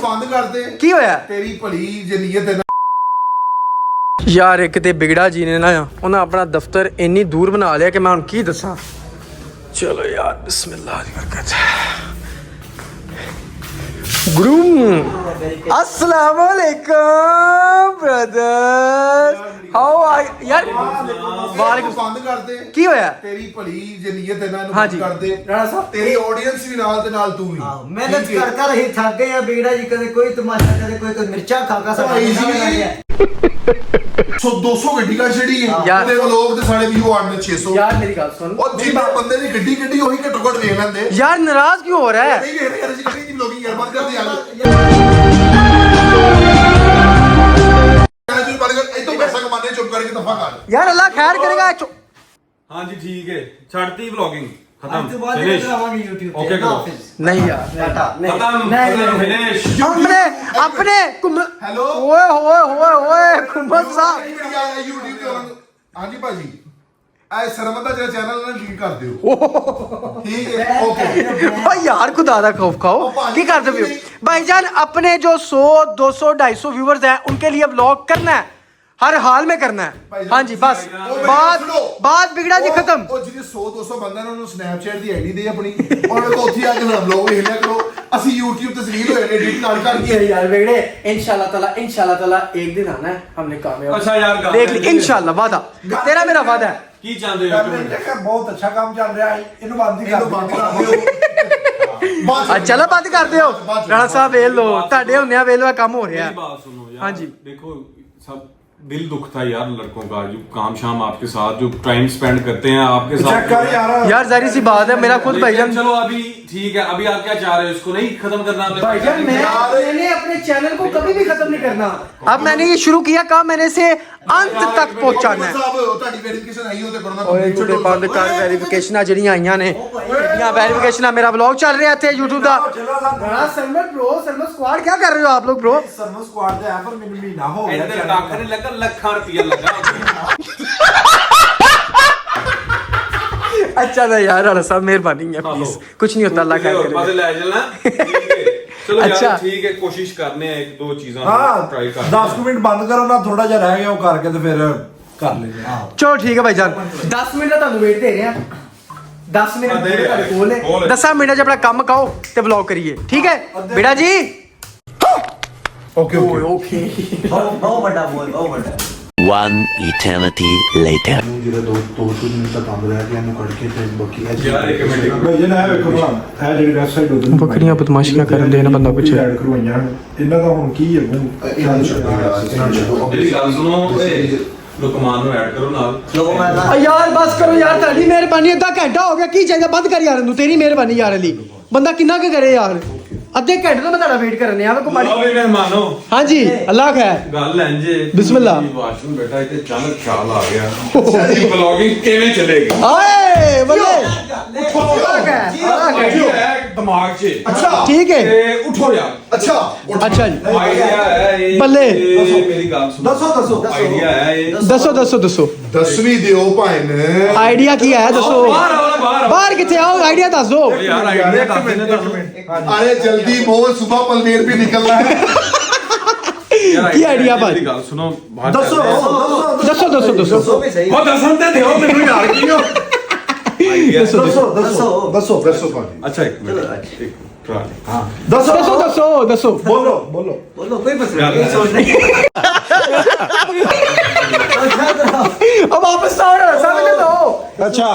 ਬੰਦ ਕਰ ਦੇ। ਕੀ ਹੋਇਆ? ਤੇਰੀ ਭਲੀ ਜਨੀਅਤ ਹੈ ਯਾਰ ਇੱਕ ਤੇ ਬਿਗੜਾ ਜੀ ਨੇ ਨਾ ਉਹਨਾਂ ਆਪਣਾ ਦਫ਼ਤਰ ਇੰਨੀ ਦੂਰ ਬਣਾ ਲਿਆ ਕਿ ਮੈਂ ਹੁਣ ਕੀ ਦੱਸਾਂ। ਚਲੋ ਯਾਰ ਬਿਸਮਿल्लाह ਦੀ ਬਰਕਤ। गुरु अस्सलाम वालेकुम ब्रदर हाउ आर यार वालेकुम ਬੰਦ ਕਰ ਦੇ। ਕੀ ਹੋਇਆ? ਤੇਰੀ ਭਲੀ ਜਨੀਅਤ ਇਹਨਾਂ ਨੂੰ ਹਾਂਜੀ। ਬੰਦ ਕਰ ਦੇ। ਰਾਣਾ ਸਾਹਿਬ ਤੇਰੀ ਆਡੀਅנס ਵੀ ਨਾਲ ਤੇ ਨਾਲ ਤੂੰ ਵੀ ਮਿਹਨਤ ਕਰ ਕਰ ਹੀ ਥੱਕ ਗਏ ਆ ਬਿਗੜਾ ਜੀ ਕਦੇ ਕੋਈ ਤਮਾਸ਼ਾ ਕਦੇ ਕੋਈ ਮਿਰਚਾਂ ਖਾ ਖਾ ਸਾਡਾ ਸੋ 200 ਗੱਡੀ ਕਾ ਛੜੀ ਹੈ ਯਾਰ। ਤੇ ਲੋਕ ਤੇ ਸਾਡੇ ਵੀਊ ਆਣ 600 यार मेरी बात सुन ਉਹ ਜਿੰਨਾ ਬੰਦੇ ਦੀ ਗੱਡੀ ਗੱਡੀ ਉਹੀ ਘੱਟੋ ਘੱਟ ਵੇਖ ਲੈਂਦੇ। यार नाराज क्यों हो रहा है? ਨਹੀਂ ਵੇਖ ਰਹੇ ਅਸੀਂ ਗੱਡੀ ਦੀ ਵਲੋਗਿੰਗ ਯਾਰ ਬੰਦ ਕਰ ਦੇ ਯਾਰ। ਤੂੰ ਪਰ ਇਹ ਤੋਂ ਪੈਸਾ ਕਮਾਣੇ ਚੁੱਪ ਕਰਕੇ ਦਫਾ ਕਰ। यार अल्लाह खैर करेगा। हाँ जी ठीक है छाड़ती ब्लॉगिंग ਅੱਜ खत्म ਤੋਂ ਬਾਅਦ फिनिश ਕਰਾਵਾਂਗੇ YouTube ओके करो नहीं यार खत्म फिनिश अपने अपने हेलो ओए ओए ओए ओए कुंभल साहब YouTube ਤੇ ਹਾਂਜੀ ਭਾਜੀ ਐ ਸਰਮਤ ਦਾ ਜਿਹੜਾ ਚੈਨਲ ਨਾ ਡਿਲੀਟ ਕਰ ਦਿਓ। ਠੀਕ ਹੈ ਓਕੇ। ओ यार खुदा दा खौफ खाओ की करते हो भाईजान? अपने जो 100 200 250 व्यूअर्स हैं उनके लिए व्लॉग करना है, हर हाल में करना है। हाँ जी बस बात बिगड़ा जी खत्म। ਉਹ ਜਿਹਦੇ 100 200 ਬੰਦਾ ਨੇ ਉਹਨੂੰ ਸਨੈਪਚੈਟ ਦੀ ਆਈਡੀ ਦੇ ਆਪਣੀ ਔਰ ਵੇਖੋ ਉੱਥੇ ਆ ਕੇ ਸਾਡਾ ਵਲੌਗ ਵੇਖ ਲਿਆ ਕਰੋ। ਅਸੀਂ YouTube ਤੇ ਜ਼ਲੀਲ ਹੋਏ ਨੇ ਐਡਿਟ ਕਰ ਕਰਕੇ। यार बिगड़े इंशाल्लाह ताला एक दिन आना है हमने कामयाब। अच्छा यार देख ली इंशाल्लाह वादा तेरा मेरा वादा है। की चाहते हो तुम ਬਹੁਤ ਅੱਛਾ ਕੰਮ ਚੱਲ ਰਿਹਾ ਹੈ ਇਹਨੂੰ ਬੰਦ ਹੀ ਇਹਨੂੰ ਬੰਦ ਕਰ ਦਿਓ। चलो बंद कर दियो राणा साहब वेल लो ਤੁਹਾਡੇ ਹੁੰਦਿਆਂ ਵੇਲ ਲੋ ਕੰਮ ਹੋ ਰਿਹਾ। मेरी बात सुनो यार हाँ जी। देखो सब दिल दुखता है यार लड़कों का जो काम शाम आपके साथ जो टाइम स्पेंड करते हैं आपके चेक कर साथ यार जाहिर सी बात है मेरा खुद भाईजान। चलो अभी ठीक है अभी आप क्या चाह रहे हो इसको नहीं खत्म करना भाईजान मैंने अपने चैनल को कभी भी खत्म नहीं करना। अब मैंने ये शुरू किया काम मैंने से अंत तक पहुंचाना है। ਤੁਹਾਡੀ ਵੈਰੀਫਿਕੇਸ਼ਨ ਆਈ ਉਹਦੇ ਕਰਨਾ ਓਏ ਤੂੰ ਬੰਦ ਕਰ ਵੈਰੀਫਿਕੇਸ਼ਨਾਂ ਜਿਹੜੀਆਂ ਆਈਆਂ ਨੇ ਇਹਦੀਆਂ ਵੈਰੀਫਿਕੇਸ਼ਨਾਂ। ਮੇਰਾ ਵਲੌਗ ਚੱਲ ਰਿਹਾ ਇੱਥੇ YouTube ਦਾ। ਬੜਾ ਸਰਮਤ ਸਕੁਆਡ ਕੀ ਕਰ ਰਹੇ ਹੋ ਆਪ ਲੋग ब्रो? ਸਰਵਿਸ ਸਕੁਆਡ ਦੇ ਆ ਪਰ ਮੈਨੂੰ ਮਹੀਨਾ ਹੋ ਗਿਆ इधर लाख नहीं लगा लाखों रुपया लगा अच्छा था यार राणा साहब मेहरबानी है प्लीज कुछ नहीं होता अल्लाह खैर मजे करे। ले चलना चलो अच्छा। यार ठीक है कोशिश करने हैं एक दो चीजें ਹਾਂ ट्राई कर 10 ਮਿੰਟ ਬੰਦ ਕਰੋ ਨਾ ਥੋੜਾ ਜਿਹਾ ਰਹਿ ਗਿਆ ਉਹ ਕਰਕੇ ਤੇ ਫਿਰ ਕਰ ਲੈਂਦੇ ਹਾਂ। ਚਲੋ ਠੀਕ ਹੈ ਭਾਈਜਾਨ 10 ਮਿੰਟ ਦਾ ਤੁਹਾਨੂੰ ਵੇਟ ਦੇ ਰਹੇ ਆ। 10 ਮਿੰਟ ਦੇ ਰਹੇ ਆ। ਤੁਹਾਡੇ ਕੋਲ ਕੋਲ ਹੈ। ਹੈ। 10 ਮਿੰਟ 'ਚ ਆਪਣਾ ਕੰਮ ਕਾਓ ਤੇ ਵਲੌਗ ਕਰੀਏ ਠੀਕ ਹੈ ਬੇਟਾ ਜੀ। ਓਕੇ ਓਕੇ ਬਹੁਤ ਵੱਡਾ ਬੋਲ ਬਹੁਤ ਵੱਡਾ। One eternity later. ਜਿਹੜਾ ਦੋ ਮਿੰਟ ਦਾ ਕੰਮ ਰਹਿ ਗਿਆ ਇਹਨੂੰ ਕੱਢ ਕੇ ਤੇ ਬਾਕੀ यार एक मिनट ਭਾਈ ਜੀ ਨਾ ਵੇਖੋ ਭਲਾ ਇਹ ਜਿਹੜੀ ਵੈਬਸਾਈਟ ਉਦੋਂ ਬੱਕਰੀਆਂ ਬਦਮਾਸ਼ੀਆਂ ਕਰਨ ਦੇ ਨਾ ਬੰਦਾ ਪੁੱਛੇ। ਐਡ ਕਰਵਾਈਆਂ ਇਹਨਾਂ ਦਾ ਹੁਣ ਕੀ ਹੈ ਇਹਨਾਂ ਨੂੰ ਛੱਡੋ मेरी गल सुनो लुकमान ਨੂੰ ਐਡ ਕਰੋ ਨਾਲ ਲੋਗੋ ਮੈਂ ਆ ਯਾਰ ਬਸ ਕਰੋ ਯਾਰ ਤੁਹਾਡੀ ਮਿਹਰਬਾਨੀ। ਅੱਧਾ ਘੰਟਾ ਹੋ ਗਿਆ ਕੀ ਚਾਹੀਦਾ ਬੰਦ ਕਰ ਯਾਰ ਇਹਨੂੰ। ਤੇਰੀ ਮਿਹਰਬਾਨੀ ਯਾਰ ਅਲੀ ਬੰਦਾ ਕਿੰਨਾ ਕੁ ਕਰੇ ਯਾਰ। ਅੱਧੇ ਘੰਟੇ ਤੋਂ ਮੈਂ ਤੁਹਾਡਾ ਵੇਟ ਕਰਨ ਆ ਵੇਖੋ ਮਾੜੀ। ਲਓ ਵੀ ਮਹਿਮਾਨੋ ਹਾਂਜੀ ਅੱਲਾਹ ਖੈਰ ਗੱਲ ਇੰਜੇ ਬਿਸਮਿਲ੍ਲਾ। ਵਾਸ਼ਰੂਮ ਬੈਠਾ ਇੱਥੇ ਅਚਾਨਕ ਖਿਆਲ ਆ ਗਿਆ ਸਾਡੀ ਵਲੌਗਿੰਗ ਕਿਵੇਂ ਚੱਲੇਗੀ ਆਏ ਬੱਲੇ ਅੱਲਾਹ ਖੈਰ ਆਈਡੀਆ ਹੈ ਦਿਮਾਗ 'ਚ ਅੱਛਾ ਠੀਕ ਹੈ ਤੇ ਉਠੋ ਯਾਰ ਅੱਛਾ ਅੱਛਾ ਜੀ ਆਈਡੀਆ ਹੈ ਇਹ ਬੱਲੇ। ਇਹ ਮੇਰੀ ਗੱਲ ਸੁਣੋ ਦੱਸੋ ਆਈਡੀਆ ਹੈ ਇਹ ਦੱਸੋ 10ਵੀਂ ਦਿਓ ਭਾਈ ਨੇ ਆਈਡੀਆ ਕੀ ਹੈ ਦੱਸੋ। ਬਾਹਰ ਆਓ ਬਾਹਰ ਆਓ ਬਾਹਰ ਕਿੱਥੇ ਆਓ ਆਈਡੀਆ ਦੱਸ ਦੋ। ਯਾਰ ਆਈਡੀਆ ਦੱਸ ਦੇਣਾ ਤੁਹਾਨੂੰ अरे जल्दी बोल सुबह पलमेर भी निकलना है। ਯਾਰ ਕੀ idea ਭਾਈ? ਮੇਰੀ ਗੱਲ ਸੁਣੋ ਬਾਹਰ ਦੱਸੋ ਦੱਸੋ ਦੱਸੋ ਵੀ ਸਹੀ। ਉਹ ਦੱਸਣ ਤੇ ਦਿਓ ਮੈਨੂੰ ਯਾਰ ਕੀ ਹੋ ਆਈਡੀਆ ਦੱਸੋ भाई ਅੱਛਾ ਇੱਕ ਮਿੰਟ ਇੱਕ ਟਰਾਈ ਹਾਂ ਦੱਸੋ ਬੋਲੋ ਬੋਲੋ ਕੋਈ ਮਸਲਾ ਨਹੀਂ ਸੋਚ ਨਹੀਂ। अब वापस आओ ना समझ दो। ਅੱਛਾ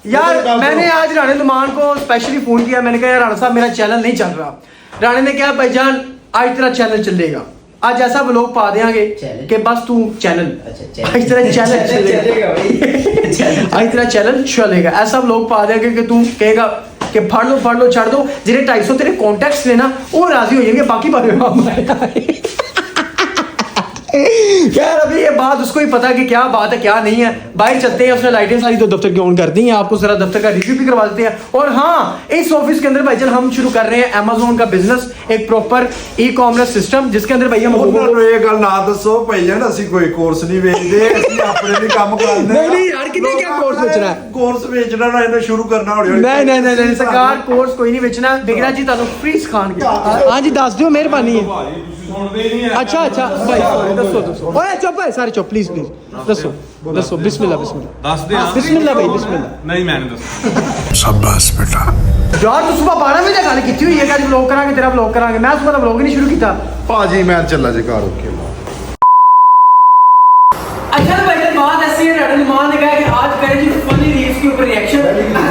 यार मैंने आज राणे नुमान को स्पेशली फोन किया। मैंने कहा यार राणा साहब मेरा चैनल नहीं चल रहा। राणे ने कहा भाईजान आज तेरा चैनल चलेगा। आज ऐसा व्लॉग पा देंगे कि बस तू चैनल आज तेरा चैनल चलेगा आज तेरा चैनल चलेगा। ऐसा व्लॉग पा देंगे कि तू कहेगा कि फड़ लो छड़ दो। जिन्हें 250 तेरे कॉन्टेक्ट्स ने ना वो राजी हो जाएंगे बाकी बारे में यार अभी ये बात उसको ही पता कि क्या बात है क्या नहीं है। बाहर चलते हैं, उसने लाइटें सारी तो दफ्तर की ऑन कर दी हैं, आपको जरा दफ्तर का रिव्यू भी करवा देते हैं। और हाँ, इस ऑफिस के अंदर भाईजान हम शुरू कर रहे हैं अमेज़न का बिजनेस, एक प्रॉपर ई कॉमर्स सिस्टम जिसके अंदर भैया ਉਹਨਾਂ ਨੂੰ ਇਹ ਗੱਲ ਨਾ ਦੱਸੋ ਭਾਈਜਾਨ, ਅਸੀਂ ਕੋਈ ਕੋਰਸ ਨਹੀਂ ਵੇਚਦੇ, ਅਸੀਂ ਆਪਣੇ ਲਈ ਕੰਮ ਕਰਦੇ नहीं नहीं यार, कितने क्या कोर्स बेचना है? ਕੋਰਸ ਵੇਚਣਾ ਨਾ ਇਹਨੇ ਸ਼ੁਰੂ करना हौली हौली। नहीं नहीं नहीं सरकार कोर्स कोई नहीं बेचना। बिगड़ा जी ਤੁਹਾਨੂੰ फ्री सिखाणगे। हाँ जी दस दियो, मेहरबानी है। अच्छा अच्छा भाई दसो दसो, ओए चुप है सारे चुप, प्लीज प्लीज दसो दसो। बिस्मिल्लाह बिस्मिल्लाह दस दे बिस्मिल्लाह भाई बिस्मिल्लाह। नहीं मैंने दस शाबाश बेटा। यार तू सुबह 12 बजे गल की हुई है कि आज व्लॉग करांगे, तेरा व्लॉग करांगे। मैं सुबह व्लॉग ही नहीं शुरू किया। ਭਾਜੀ ਮੈਂ ਚੱਲਾ ਜੇ ਘਰ ओके। अच्छा तो भाई बात ऐसी है, रहमान ने कहा कि आज करें जी फनी रील्स के ऊपर रिएक्शन।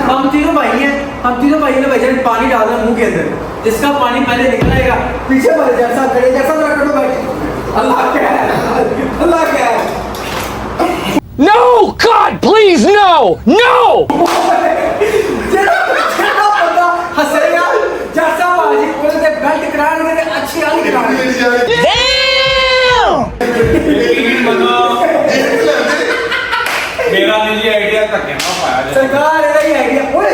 हम तीनों भाई हैं, हम तीनों भाई ने भाईजान पानी डालना मुंह के अंदर, जिसका पानी पहले निकल आएगा। पीछे भाई जैसा खड़े जैसा रखो भाई। अल्लाह क्या है, अल्लाह क्या है। No! God, please, no! No! जेड़ा बंदा हंसेगा जैसा भाजी बोले थे बेल्ट कराने में अच्छी आली कराने। मेरा निजी आइडिया धक्के ना पाया जाए। सरकार ਇਹਦਾ ਹੀ आइडिया ओए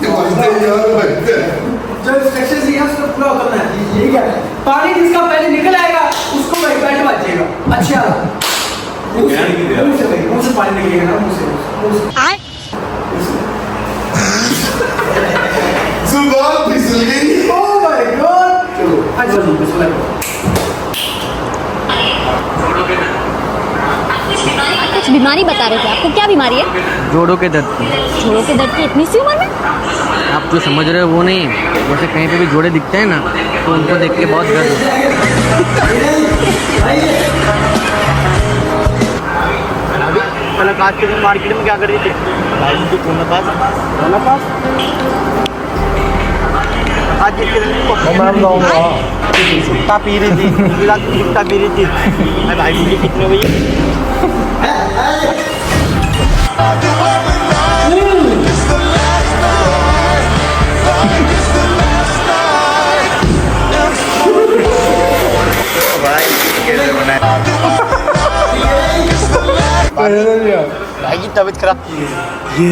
जो इंस्ट्रक्शन दी है उसको पूरा करना है। ठीक है, पानी जिसका पहले निकल आएगा उसको भाई बैठ बचेगा। अच्छा मुंह से पानी निकलेगा ना, मुंह से जुबान फिसल गई। Oh my God. चलो अच्छा जी बिस्मिल्लाह। कुछ बीमारी बता रहे थे, आपको क्या बीमारी है? जोड़ों के दर्द की। जोड़ों के दर्द की इतनी सी उम्र में? आप जो समझ रहे हो वो नहीं, जैसे कहीं पे भी जोड़े दिखते हैं ना तो उनको देख के बहुत दर्द होता है। कल आज के दिन मार्केट में क्या कर रही थी? आज के दिन गुटखा पी रही थी, गुटखा पी रही थी। भाई मुझे कितने भैया भाई की तबीयत खराब। ये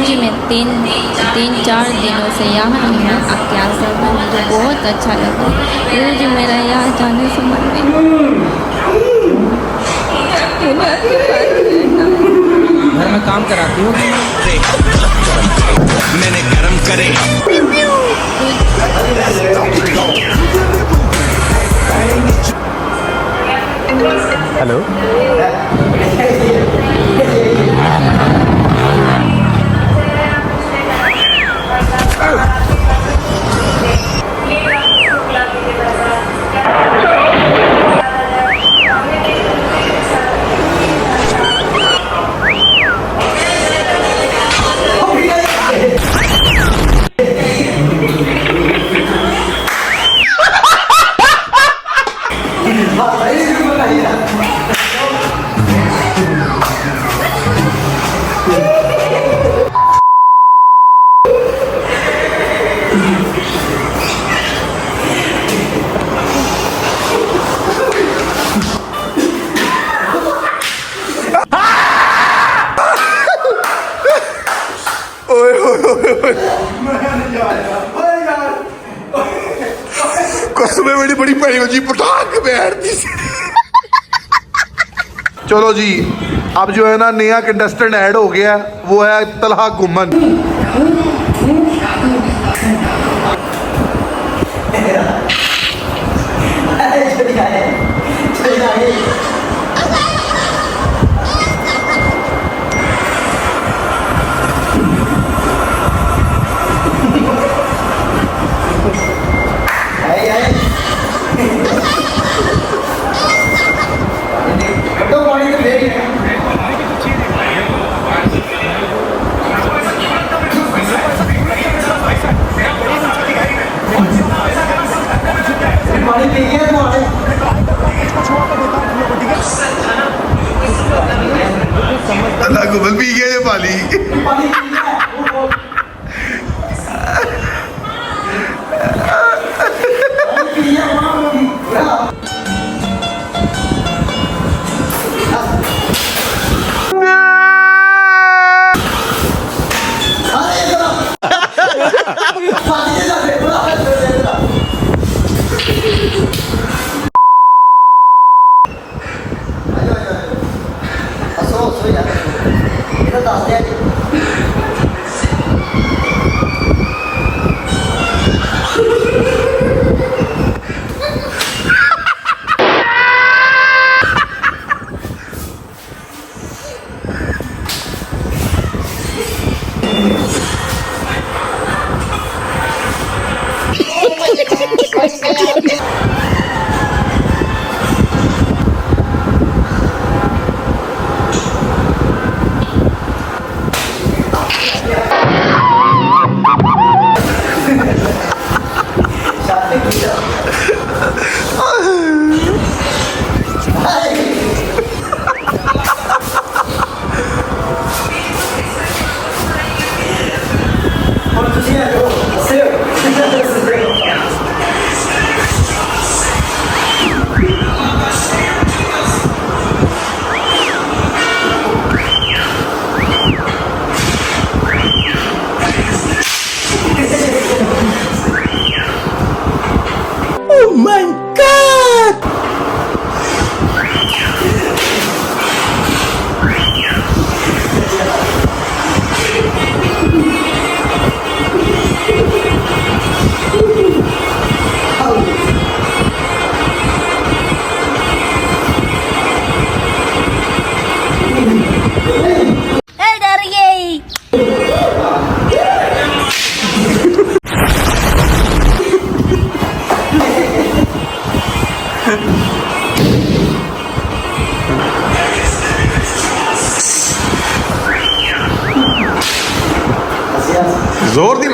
जी मैं तीन चार दिनों से यहाँ हूँ। अब क्या सब मुझे बहुत अच्छा लगा। जी मेरा यहाँ जाने से मन नहीं। घर में काम कराती हूँ। मैंने गरम करे हेलो कसमें बड़ी बड़ी पड़ी जी पटाख बैठती सी। चलो जी, अब जो है ना नया कंटेस्टेंट ऐड हो गया, वो है तलहा घुमन।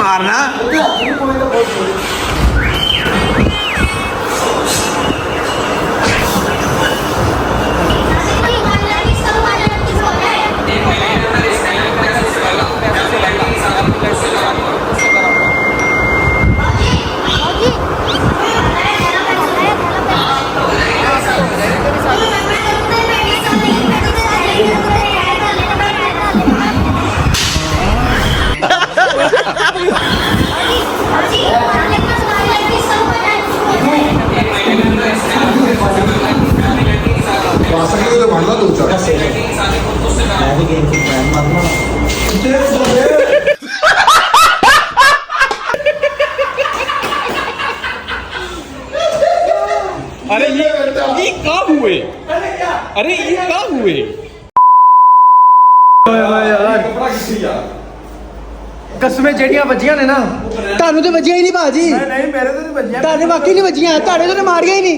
मारना। ਵਾਸਤੇ ਉਹਦੇ ਮੰਨ ਲਾ ਦੋ ਚਾਰ ਮੈਂ ਵੀ ਗੇਮ ਚ ਫੈਨ ਮਾਰਨਾ अरे ये कब हुए? अरे ये कब हुए? ਕਸਮੇ ਜਿਹੜੀਆਂ ਵੱਜੀਆਂ ਨੇ ਨਾ ਤੁਹਾਨੂੰ ਤੇ ਵੱਜੀਆਂ ਹੀ ਨਹੀਂ ਬਾਜੀ। ਨਹੀਂ ਮੇਰੇ ਤੋਂ ਨਹੀਂ ਵੱਜੀਆਂ, ਤੁਹਾਡੇ ਵਾਕਈ ਨਹੀਂ ਵੱਜੀਆਂ, ਤੁਹਾਡੇ ਤੋਂ ਮਾਰੀਆਂ ਹੀ ਨਹੀਂ,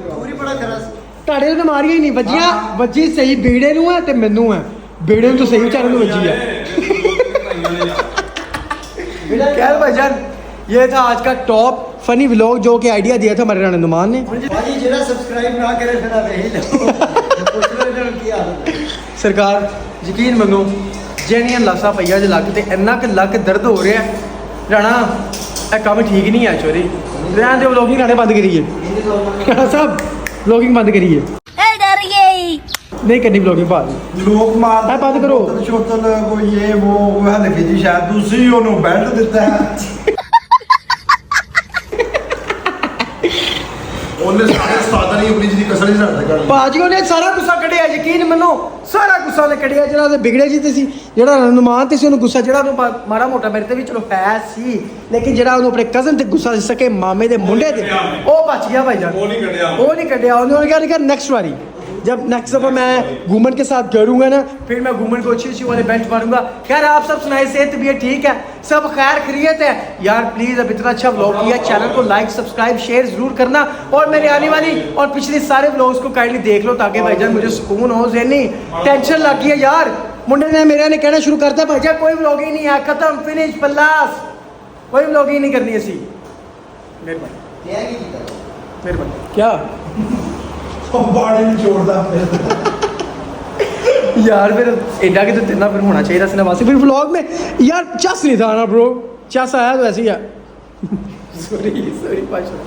ਪੂਰੀ ਬੜਾ ਖਰਾ ਤੁਹਾਡੇ ਤੋਂ ਮਾਰੀਆਂ ਹੀ ਨਹੀਂ ਵੱਜੀਆਂ। ਵੱਜੀ ਸਹੀ ਬੀੜੇ ਨੂੰ ਹੈ ਤੇ ਮੈਨੂੰ ਹੈ, ਬੀੜੇ ਨੂੰ ਤਾਂ ਸਹੀ ਵਿਚਾਰੇ ਨੂੰ ਵੱਜੀ है। खैर भाईजान ये था आज का टॉप फनी व्लॉग जो कि आइडिया दिया था हमारे रहनुमान ने। ਭਾਜੀ ਜਿਹੜਾ ਸਬਸਕ੍ਰਾਈਬ ਨਾ ਕਰੇ ਫਿਰ ਆ ਵੇਖ ਲਓ ਪੁੱਛ ਲਓ ਇਹਨਾਂ ਨੂੰ ਕੀ ਹਾਲ ਹੈ। ਸਰਕਾਰ ਯਕੀਨ ਮੰਨੋ ਜਿਹੜੀਆਂ ਲਾਸਾਂ ਪਈਆਂ ਜੇ ਲੱਕ ਤੇ ਇੰਨਾ ਕਿ ਲੱਕ ਦਰਦ ਹੋ ਰਿਹਾ ਰਾਣਾ, ਇਹ ਕੰਮ ਠੀਕ ਨਹੀਂ ਹੈ ਚੋਰੀ। ਰਹਿਣ ਦੇ ਵਲੋਗਿੰਗ ਰਾਣੇ ਬੰਦ ਕਰੀਏ ਰਾਣਾ ਸਾਹਿਬ, ਵਲੋਗਿੰਗ ਬੰਦ ਕਰੀਏ। डर गई। नहीं करनी ब्लॉगिंग बात ਲੋਕ ਮਾਰ ਹੈ, ਬੰਦ ਕਰੋ। ਛੋਤਲ ਕੋਈ ਇਹ ਉਹ ਹਲਕੇ ਜੀ ਸ਼ਾਇਦ ਤੁਸੀਂ ਉਹਨੂੰ ਬੈਲਟ ਦਿੱਤਾ ਹੈ। ਉਹਨੇ ਸਾਰੇ ਉਸਤਾਦਾਂ ਨੇ ਆਪਣੀ ਜਿਹਦੀ ਕਸਰ ਹੀ ਸਾਡੇ ਕਰ ਲਈ। ਬਾਜੀਓ ਨੇ ਸਾਰਾ ਗੁੱਸਾ ਕੱਢਿਆ, ਯਕੀਨ ਮੰਨੋ ਸਾਰਾ ਗੁੱਸਾ ਉਹਨੇ ਕੱਢਿਆ। ਜਿਹੜਾ ਉਹਦੇ ਵਿਗੜੇ ਜੀ ਤੇ ਸੀ, ਜਿਹੜਾ ਰਹਿਨੁਮਾਨ ਤੇ ਸੀ, ਉਹਨੂੰ ਗੁੱਸਾ ਜਿਹੜਾ ਉਹਨੂੰ ਮਾੜਾ ਮੋਟਾ ਮੇਰੇ ਤੇ ਵੀ ਚਲੋ ਹੈ ਸੀ, ਲੇਕਿਨ ਜਿਹੜਾ ਉਹਨੂੰ ਆਪਣੇ ਕਜ਼ਨ ਤੇ ਗੁੱਸਾ ਸੀ ਸਕੇ ਮਾਮੇ ਦੇ ਮੁੰਡੇ ਤੇ, ਉਹ ਬਚ ਗਿਆ ਭਾਈਜਾਨ। ਉਹ नहीं ਕੱਢਿਆ ਉਹਨੇ ਕਿਹਾ नेक्स्ट वाली जब नेक्स्ट दफा मैं घूमन के साथ करूँगा ना, फिर मैं घूमन को अच्छी वाले बेंच मारूंगा। खैर आप सब सुनाए, सेहत तबीयत ठीक है, सब खैर खैरियत है यार। प्लीज़ अब इतना अच्छा व्लॉग किया, चैनल को लाइक सब्सक्राइब शेयर ज़रूर करना, और मेरे आने वाली और पिछले सारे व्लॉग्स को काइंडली देख लो ताकि भाईजान मुझे सुकून हो। ज़हनी टेंशन लग गई है यार, मुंडे ने मेरे ने कहना शुरू करता है भाईजान कोई व्लॉग ही नहीं है, खत्म फिनिश पल्लास, कोई व्लॉग ही नहीं करनी ऐसी। मेहरबानी क्या ਉਹ ਬਾੜੀ ਨਹੀਂ ਛੋੜਦਾ ਫਿਰ। यार फिर एडा के तो तेना फिर होना चाहिए था सिनेमासी फिर व्लॉग में यार। चस नहीं था ना ब्रो, चस आया तो ऐसे ही है। सॉरी पाशा।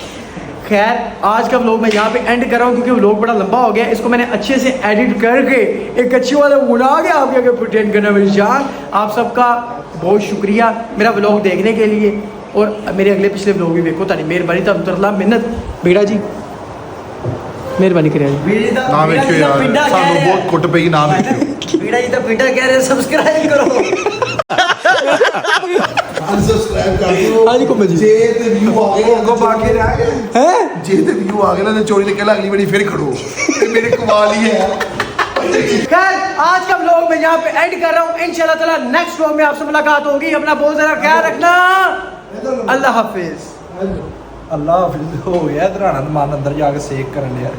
खैर आज का व्लॉग मैं यहाँ पे एंड कर रहा हूँ क्योंकि व्लॉग बड़ा लंबा हो गया। इसको मैंने अच्छे से एडिट करके एक अच्छी वाला बना के आपके आगे प्रेजेंट करना। मेरी जान आप सबका बहुत शुक्रिया मेरा व्लॉग देखने के लिए, और मेरे अगले पिछले व्लॉग भी देखो। तारी मेहरबानी तो तरला मिन्नत बेड़ा जी, मेहरबानी करिए जी। ਨਾ ਵੇਖਿਓ ਯਾਰ, ਸਾਨੂੰ ਬਹੁਤ ਕੁੱਟ ਪਈ, ਨਾ ਵੇਖਿਓ। ਵੀੜਾ ਜੀ ਤਾਂ ਪਿੰਡਾ ਕਹਿ ਰਹੇ ਸਬਸਕ੍ਰਾਈਬ ਕਰੋ। ਅਨਸਬਸਕ੍ਰਾਈਬ ਕਰ ਦਿਓ। ਹਾਂਜੀ ਕੋਮਲ ਜੀ। ਜੇ ਤੇ ਵਿਊ ਆ ਗਏ ਅੱਗੋਂ ਬਾਕੀ ਰਹਿ ਗਏ। हैं ਜੇ ਤੇ ਵਿਊ ਆ ਗਏ ਨਾ ਤੇ ਚੋਰੀ ਨੇ ਕਹਿ ਅਗਲੀ ਵਾਰੀ ਫਿਰ खड़ो ਤੇ ਮੇਰੇ कमाल ही है। खैर आज का व्लॉग मैं यहाँ पे एंड कर रहा हूँ। इंशाल्लाह ताला नेक्स्ट व्लॉग में आपसे मुलाकात होगी। अपना बहुत ज़रा ख्याल रखना। अल्लाह हाफिज। ਅੱਲਾ ਹਾਫਿਜ਼। ਹੋ ਗਿਆ ਧਰਾਣਾ ਮਨ ਅੰਦਰ ਜਾ ਕੇ ਸੇਕ ਕਰਨ ਲਿਆ।